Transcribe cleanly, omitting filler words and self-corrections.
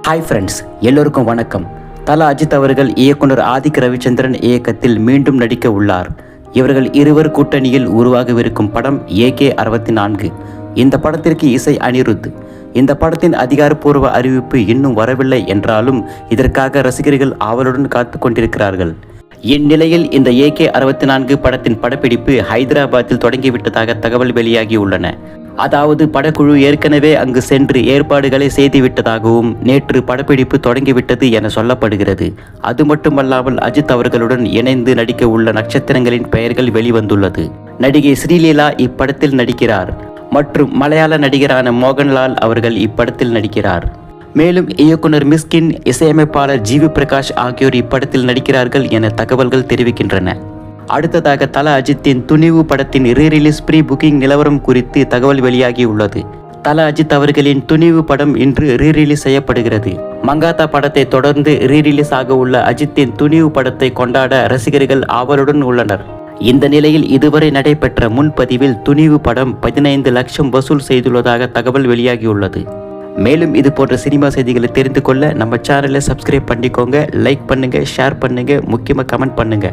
Hi friends, எல்லோருக்கும் வணக்கம். தல அஜித் அவர்கள் இயக்குனர் ஆதிக் ரவிச்சந்திரன் இயக்கத்தில் மீண்டும் நடிக்க உள்ளார். இவர்கள் இருவர் கூட்டணியில் உருவாகவிருக்கும் படம் AK-64. இந்த படத்திற்கு இசை அனிருத். இந்த படத்தின் அதிகாரப்பூர்வ அறிவிப்பு இன்னும் வரவில்லை என்றாலும் இதற்காக ரசிகர்கள் ஆவலுடன் காத்து கொண்டிருக்கிறார்கள். இந்நிலையில் இந்த AK-64 படத்தின் படப்பிடிப்பு ஹைதராபாத்தில் தொடங்கிவிட்டதாக தகவல் வெளியாகியுள்ளன. அதாவது படக்குழு ஏற்கனவே அங்கு சென்று ஏற்பாடுகளை செய்துவிட்டதாகவும் நேற்று படப்பிடிப்பு தொடங்கிவிட்டது என சொல்லப்படுகிறது. அது மட்டுமல்லாமல் அஜித் அவர்களுடன் இணைந்து நடிக்க உள்ள நட்சத்திரங்களின் பெயர்கள் வெளிவந்துள்ளது. நடிகை ஸ்ரீலீலா இப்படத்தில் நடிக்கிறார் மற்றும் மலையாள நடிகரான மோகன்லால் அவர்கள் இப்படத்தில் நடிக்கிறார். மேலும் இயக்குனர் மிஸ்கின், இசையமைப்பாளர் ஜிவி பிரகாஷ் ஆகியோர் இப்படத்தில் நடிக்கிறார்கள் என தகவல்கள் தெரிவிக்கின்றன. அடுத்ததாக தல அஜித்தின் துணிவு படத்தின் ரீரிலீஸ் ப்ரீ புக்கிங் நிலவரம் குறித்து தகவல் வெளியாகியுள்ளது. தல அஜித் அவர்களின் துணிவு படம் இன்று ரீரிலீஸ் செய்யப்படுகிறது. மங்காத்தா படத்தை தொடர்ந்து ரீரிலீஸ் ஆக உள்ள அஜித்தின் துணிவு படத்தை கொண்டாட ரசிகர்கள் ஆவலுடன் உள்ளனர். இந்த நிலையில் இதுவரை நடைபெற்ற முன்பதிவில் துணிவு படம் 15 லட்சம் வசூல் செய்துள்ளதாக தகவல் வெளியாகியுள்ளது. மேலும் இது போன்ற சினிமா செய்திகளை தெரிந்து கொள்ள நம்ம சேனலை சப்ஸ்கிரைப் பண்ணிக்கோங்க, லைக் பண்ணுங்க, ஷேர் பண்ணுங்க, முக்கியமாக கமெண்ட் பண்ணுங்க.